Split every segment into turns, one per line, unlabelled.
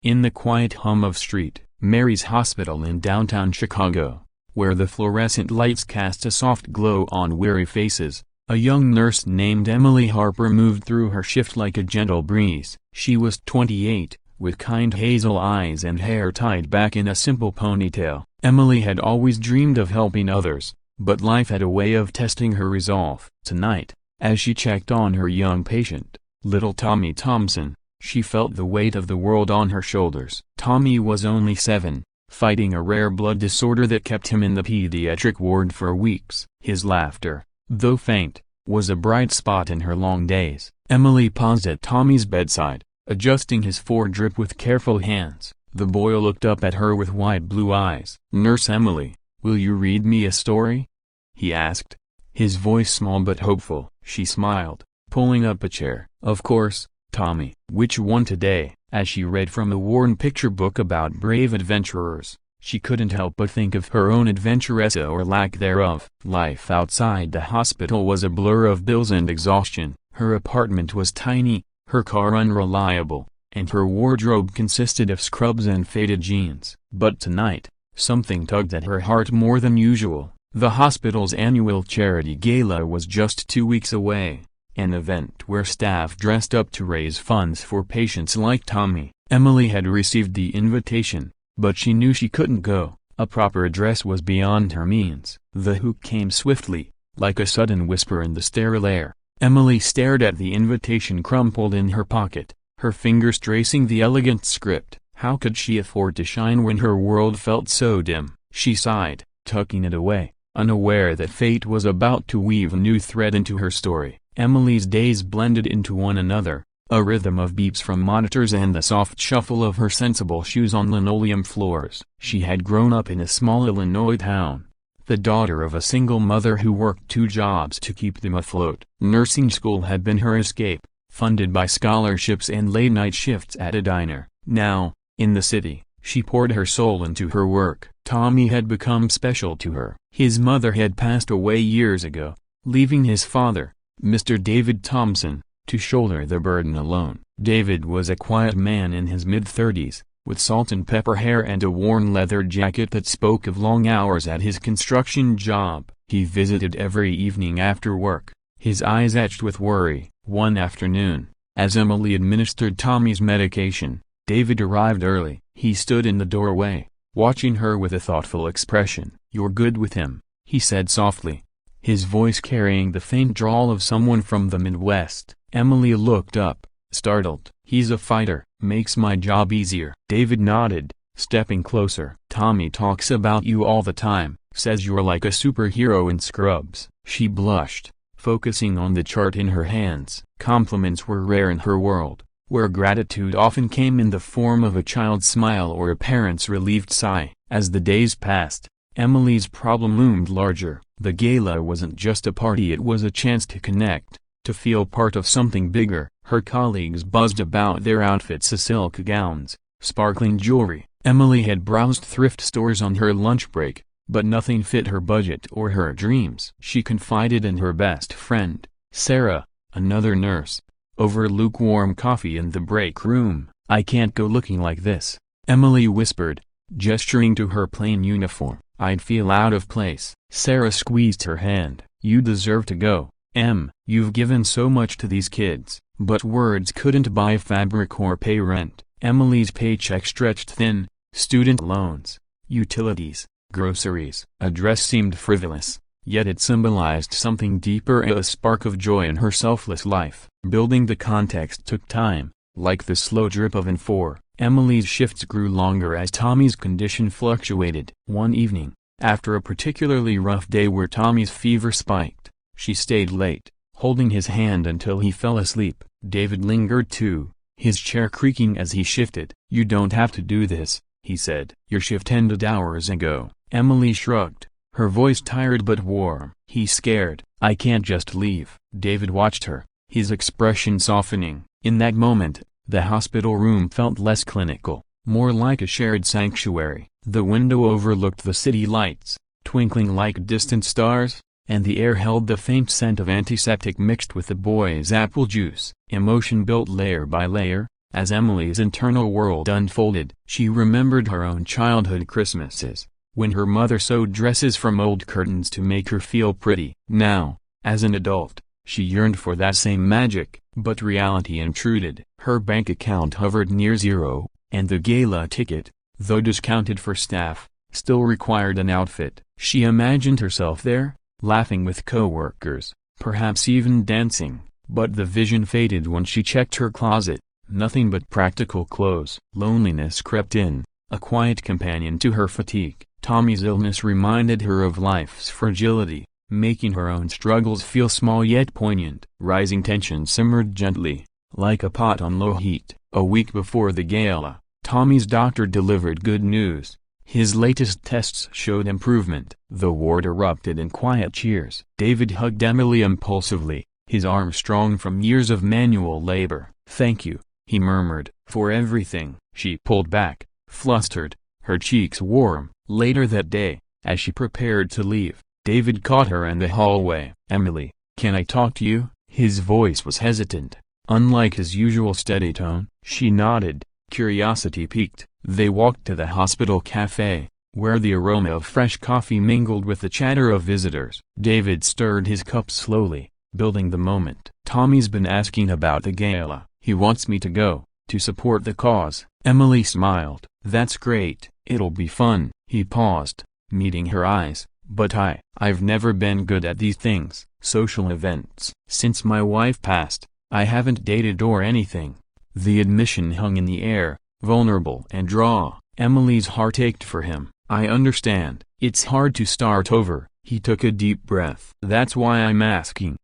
In the quiet hum of St. Mary's Hospital in downtown Chicago, where the fluorescent lights cast a soft glow on weary faces, a young nurse named Emily Harper moved through her shift like a gentle breeze. She was 28, with kind hazel eyes and hair tied back in a simple ponytail. Emily had always dreamed of helping others, but life had a way of testing her resolve. Tonight, as she checked on her young patient, little Tommy Thompson, she felt the weight of the world on her shoulders. Tommy was only 7, fighting a rare blood disorder that kept him in the pediatric ward for weeks. His laughter, though faint, was a bright spot in her long days. Emily paused at Tommy's bedside, adjusting his foredrip with careful hands. The boy looked up at her with wide blue eyes. "Nurse Emily, will you read me a story?" he asked, his voice small but hopeful. She smiled, pulling up a chair. "Of course, Tommy." "Which one today?" As she read from a worn picture book about brave adventurers, she couldn't help but think of her own adventuress or lack thereof. Life outside the hospital was a blur of bills and exhaustion. Her apartment was tiny, her car unreliable, and her wardrobe consisted of scrubs and faded jeans. But tonight, something tugged at her heart more than usual. The hospital's annual charity gala was just 2 weeks away, an event where staff dressed up to raise funds for patients like Tommy. Emily had received the invitation, but she knew she couldn't go. A proper address was beyond her means. The who came swiftly, like a sudden whisper in the sterile air. Emily stared at the invitation crumpled in her pocket, her fingers tracing the elegant script. How could she afford to shine when her world felt so dim? She sighed, tucking it away, unaware that fate was about to weave a new thread into her story. Emily's days blended into one another, a rhythm of beeps from monitors and the soft shuffle of her sensible shoes on linoleum floors. She had grown up in a small Illinois town, the daughter of a single mother who worked 2 jobs to keep them afloat. Nursing school had been her escape, funded by scholarships and late-night shifts at a diner. Now, in the city, she poured her soul into her work. Tommy had become special to her. His mother had passed away years ago, leaving his father, Mr. David Thompson, to shoulder the burden alone. David was a quiet man in his mid-30s, with salt and pepper hair and a worn leather jacket that spoke of long hours at his construction job. He visited every evening after work, his eyes etched with worry. One afternoon, as Emily administered Tommy's medication, David arrived early. He stood in the doorway, watching her with a thoughtful expression. "You're good with him," he said softly, his voice carrying the faint drawl of someone from the Midwest. Emily looked up, startled. "He's a fighter, makes my job easier." David nodded, stepping closer. "Tommy talks about you all the time, says you're like a superhero in scrubs." She blushed, focusing on the chart in her hands. Compliments were rare in her world, where gratitude often came in the form of a child's smile or a parent's relieved sigh. As the days passed, Emily's problem loomed larger. The gala wasn't just a party, it was a chance to connect, to feel part of something bigger. Her colleagues buzzed about their outfits, silk gowns, sparkling jewelry. Emily had browsed thrift stores on her lunch break, but nothing fit her budget or her dreams. She confided in her best friend, Sarah, another nurse, over lukewarm coffee in the break room. "I can't go looking like this," Emily whispered, gesturing to her plain uniform. "I'd feel out of place." Sarah squeezed her hand. "You deserve to go, Em. You've given so much to these kids." But words couldn't buy fabric or pay rent. Emily's paycheck stretched thin. Student loans, utilities, groceries. A dress seemed frivolous, yet it symbolized something deeper, a spark of joy in her selfless life. Building the context took time, like the slow drip of an ore. Emily's shifts grew longer as Tommy's condition fluctuated. One evening, after a particularly rough day where Tommy's fever spiked, she stayed late, holding his hand until he fell asleep. David lingered too, his chair creaking as he shifted. "You don't have to do this," he said. "Your shift ended hours ago." Emily shrugged, her voice tired but warm. "He's scared. I can't just leave." David watched her, his expression softening. In that moment, the hospital room felt less clinical, more like a shared sanctuary. The window overlooked the city lights, twinkling like distant stars, and the air held the faint scent of antiseptic mixed with the boy's apple juice. Emotion built layer by layer, As Emily's internal world unfolded, she remembered her own childhood Christmases, when her mother sewed dresses from old curtains to make her feel pretty. Now, as an adult, she yearned for that same magic, but reality intruded. Her bank account hovered near zero, and the gala ticket, though discounted for staff, still required an outfit. She imagined herself there, laughing with co-workers, perhaps even dancing, but the vision faded when she checked her closet. Nothing but practical clothes. Loneliness crept in, a quiet companion to her fatigue. Tommy's illness reminded her of life's fragility, making her own struggles feel small yet poignant. Rising tension simmered gently, like a pot on low heat. A week before the gala, Tommy's doctor delivered good news. His latest tests showed improvement. The ward erupted in quiet cheers. David hugged Emily impulsively, his arm strong from years of manual labor. "Thank you," he murmured, "for everything." She pulled back, flustered, her cheeks warm. Later that day, as she prepared to leave, David caught her in the hallway. "Emily, can I talk to you?" His voice was hesitant, unlike his usual steady tone. She nodded, curiosity piqued. They walked to the hospital cafe, where the aroma of fresh coffee mingled with the chatter of visitors. David stirred his cup slowly, building the moment. "Tommy's been asking about the gala. He wants me to go, to support the cause." Emily smiled. "That's great, it'll be fun." He paused, meeting her eyes. "But I've never been good at these things, social events. Since my wife passed, I haven't dated or anything." The admission hung in the air, vulnerable and raw. Emily's heart ached for him. "I understand, it's hard to start over." He took a deep breath. "That's why I'm asking.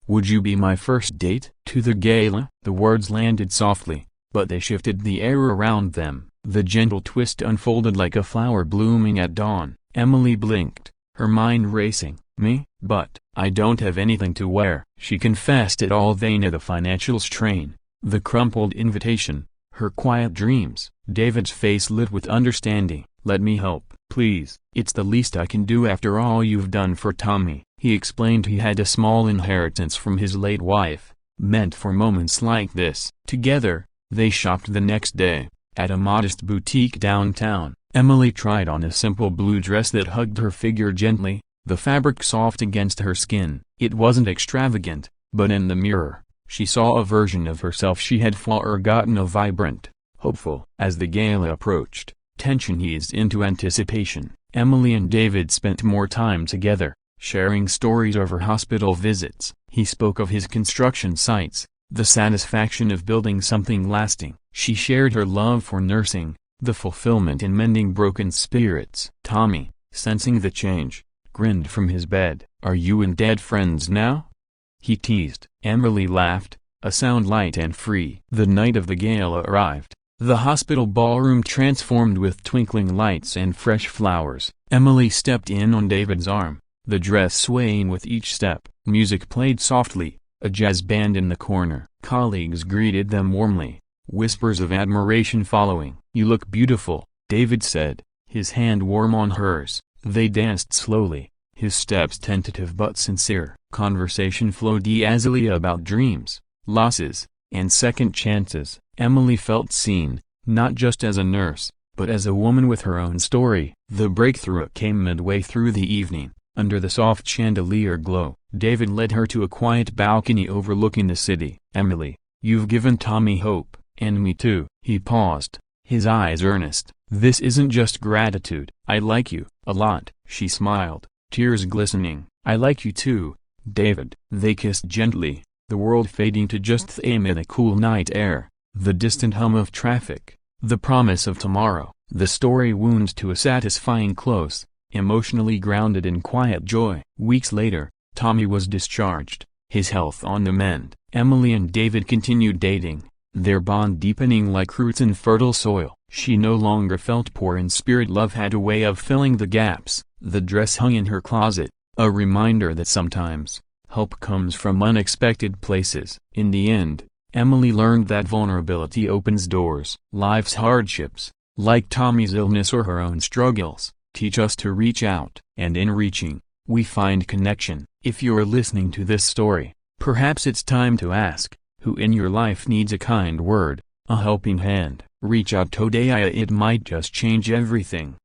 Would you be my first date to the gala?" The words landed softly, but they shifted the air around them. The gentle twist unfolded like a flower blooming at dawn. Emily blinked, her mind racing. "Me? But I don't have anything to wear." She confessed it all, vain of the financial strain, the crumpled invitation, her quiet dreams. David's face lit with understanding. "Let me help, please. It's the least I can do after all you've done for Tommy." He explained he had a small inheritance from his late wife, meant for moments like this. Together, they shopped the next day, at a modest boutique downtown. Emily tried on a simple blue dress that hugged her figure gently, the fabric soft against her skin. It wasn't extravagant, but in the mirror, she saw a version of herself she had forgotten, a vibrant, hopeful. As the gala approached, tension eased into anticipation. Emily and David spent more time together, sharing stories of her hospital visits. He spoke of his construction sites, the satisfaction of building something lasting. She shared her love for nursing, the fulfillment in mending broken spirits. Tommy, sensing the change, grinned from his bed. "Are you and Dad friends now?" he teased. Emily laughed, a sound light and free. The night of the gala arrived. The hospital ballroom transformed with twinkling lights and fresh flowers. Emily stepped in on David's arm, the dress swaying with each step. Music played softly, a jazz band in the corner. Colleagues greeted them warmly, whispers of admiration following. "You look beautiful," David said, his hand warm on hers. They danced slowly, his steps tentative but sincere. Conversation flowed easily about dreams, losses, and second chances. Emily felt seen, not just as a nurse, but as a woman with her own story. The breakthrough came midway through the evening, under the soft chandelier glow. David led her to a quiet balcony overlooking the city. "Emily, you've given Tommy hope, and me too." He paused, his eyes earnest. "This isn't just gratitude. I like you, a lot." She smiled, tears glistening. "I like you too, David." They kissed gently, the world fading to just them in the cool night air, the distant hum of traffic, the promise of tomorrow. The story wound to a satisfying close, emotionally grounded in quiet joy. Weeks later, Tommy was discharged, his health on the mend. Emily and David continued dating, their bond deepening like roots in fertile soil. She no longer felt poor in spirit. Love had a way of filling the gaps. The dress hung in her closet, a reminder that sometimes, help comes from unexpected places. In the end, Emily learned that vulnerability opens doors. Life's hardships, like Tommy's illness or her own struggles, teach us to reach out. And in reaching, we find connection. If you're listening to this story, perhaps it's time to ask, who in your life needs a kind word, A helping hand. Reach out today, it might just change everything.